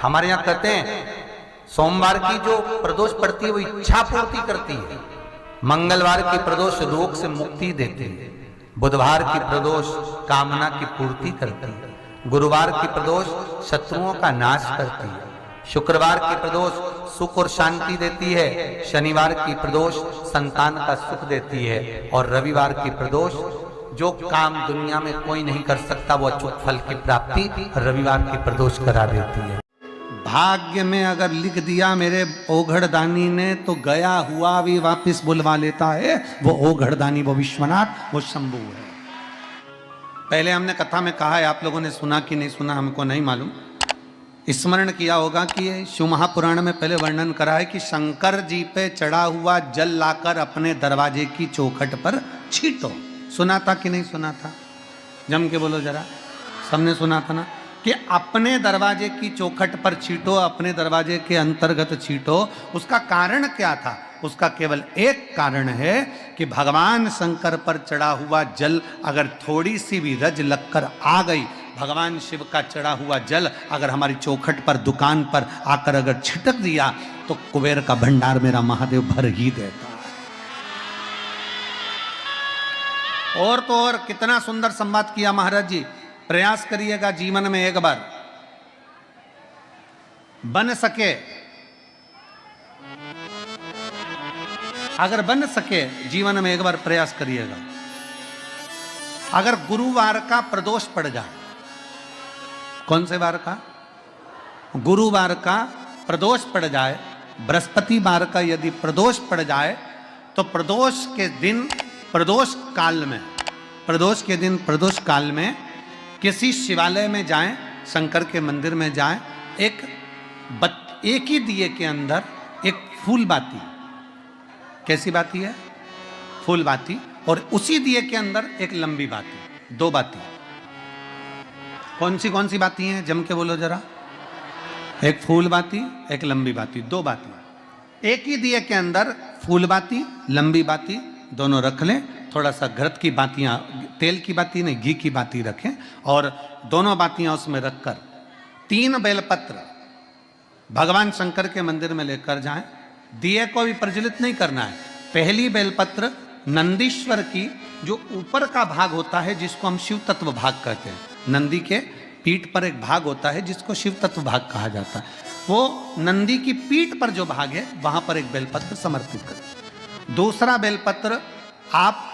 हमारे यहाँ कहते हैं सोमवार की जो प्रदोष पड़ती है वो इच्छा पूर्ति करती है, मंगलवार की प्रदोष रोग से मुक्ति देती है, बुधवार की प्रदोष कामना की पूर्ति करती है, गुरुवार की प्रदोष शत्रुओं का नाश करती है, शुक्रवार की प्रदोष सुख और शांति देती है, शनिवार की प्रदोष संतान का सुख देती है, और रविवार की प्रदोष जो काम दुनिया में कोई नहीं कर सकता वो अचूक फल की प्राप्ति रविवार की प्रदोष करा देती है। भाग्य में अगर लिख दिया मेरे ओघड़दानी ने तो गया हुआ भी वापस बुलवा लेता है। वो ओघड़दानी, वो विश्वनाथ, वो शंभू है। पहले हमने कथा में कहा है, आप लोगों ने सुना कि नहीं सुना हमको नहीं मालूम, स्मरण किया होगा कि शिव महापुराण में पहले वर्णन करा है कि शंकर जी पे चढ़ा हुआ जल लाकर अपने दरवाजे की चौखट पर छींटो। सुना था कि नहीं सुना था? जम के बोलो जरा, सबने सुना था ना कि अपने दरवाजे की चौखट पर छींटो, अपने दरवाजे के अंतर्गत छींटो। उसका कारण क्या था? उसका केवल एक कारण है कि भगवान शंकर पर चढ़ा हुआ जल अगर थोड़ी सी भी रज लगकर आ गई, भगवान शिव का चढ़ा हुआ जल अगर हमारी चौखट पर, दुकान पर आकर अगर छिटक दिया तो कुबेर का भंडार मेरा महादेव भर ही देता। और तो और कितना सुंदर संवाद किया महाराज जी। प्रयास करिएगा जीवन में एक बार, बन सके, अगर बन सके जीवन में एक बार प्रयास करिएगा। अगर गुरुवार का प्रदोष पड़ जाए, कौन से वार का? गुरुवार का प्रदोष पड़ जाए, बृहस्पतिवार का यदि प्रदोष पड़ जाए तो प्रदोष के दिन, प्रदोष काल में, प्रदोष के दिन, प्रदोष काल में किसी शिवालय में जाएं, शंकर के मंदिर में जाएं, एक ही दिए के अंदर एक फूल बाती, कैसी बाती है? फूल बाती, और उसी दिए के अंदर एक लंबी बाती, दो बाती। कौन सी बाती हैं? जम के बोलो जरा। एक फूल बाती, एक लंबी बाती, दो बाती। एक ही दिए के अंदर फूल बाती, लंबी बाती दोनों रख लें। थोड़ा सा घृत की बातियां, तेल की बाती नहीं, घी की बाती रखें, और दोनों बातियां उसमें रखकर 3 बेलपत्र भगवान शंकर के मंदिर में लेकर जाएं। दिए को भी प्रज्वलित नहीं करना है। पहली बेलपत्र नंदीश्वर की जो ऊपर का भाग होता है, जिसको हम शिव तत्व भाग कहते हैं, नंदी के पीठ पर एक भाग होता है जिसको शिव तत्व भाग कहा जाता है, वो नंदी की पीठ पर जो भाग है वहां पर एक बेलपत्र समर्पित करें। दूसरा बेलपत्र आप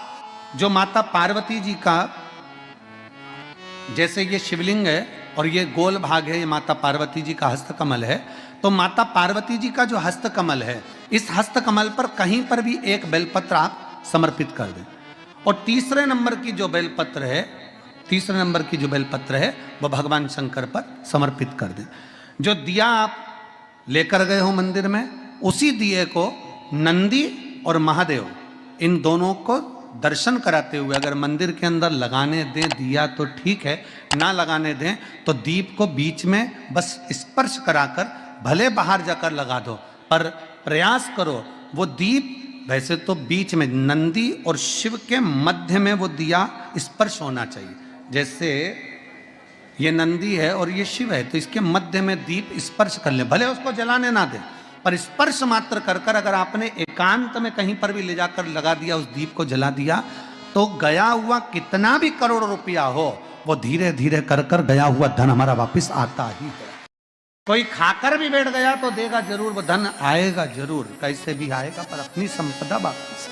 जो माता पार्वती जी का, जैसे ये शिवलिंग है और ये गोल भाग है, ये माता पार्वती जी का हस्तकमल है, तो माता पार्वती जी का जो हस्तकमल है, इस हस्तकमल पर कहीं पर भी एक बेलपत्र आप समर्पित कर दें। और तीसरे नंबर की जो बेलपत्र है, तीसरे नंबर की जो बेलपत्र है वो भगवान शंकर पर समर्पित कर दें। जो दिया आप लेकर गए हो मंदिर में, उसी दिए को नंदी और महादेव इन दोनों को दर्शन कराते हुए अगर मंदिर के अंदर लगाने दें दिया तो ठीक है, ना लगाने दें तो दीप को बीच में बस स्पर्श कराकर भले बाहर जाकर लगा दो, पर प्रयास करो वो दीप, वैसे तो बीच में नंदी और शिव के मध्य में वो दिया स्पर्श होना चाहिए। जैसे ये नंदी है और ये शिव है, तो इसके मध्य में दीप स्पर्श कर ले, भले उसको जलाने ना दे, पर स्पर्श मात्र कर कर अगर आपने एकांत में कहीं पर भी ले जाकर लगा दिया, उस दीप को जला दिया, तो गया हुआ कितना भी करोड़ रुपया हो वो धीरे धीरे कर कर गया हुआ धन हमारा वापस आता ही है। कोई खाकर भी बैठ गया तो देगा जरूर, वो धन आएगा जरूर, कैसे भी आएगा, पर अपनी संपदा वापस।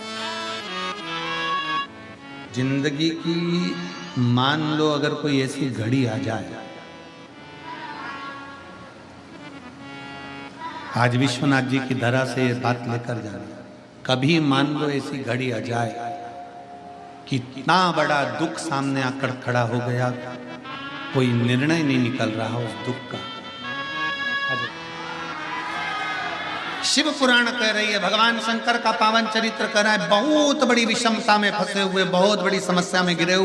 जिंदगी की मान लो अगर कोई ऐसी घड़ी आ जाए, आज विश्वनाथ जी की धरा से ये बात लेकर जाना, कभी मान लो ऐसी घड़ी आ जाए कि इतना बड़ा दुख सामने आकर खड़ा हो गया, कोई निर्णय नहीं निकल रहा उस दुख का। शिव पुराण कह रही है, भगवान शंकर का पावन चरित्र कह रहा है, बहुत बड़ी विषमता में फंसे हुए, बहुत बड़ी समस्या में गिरे हुए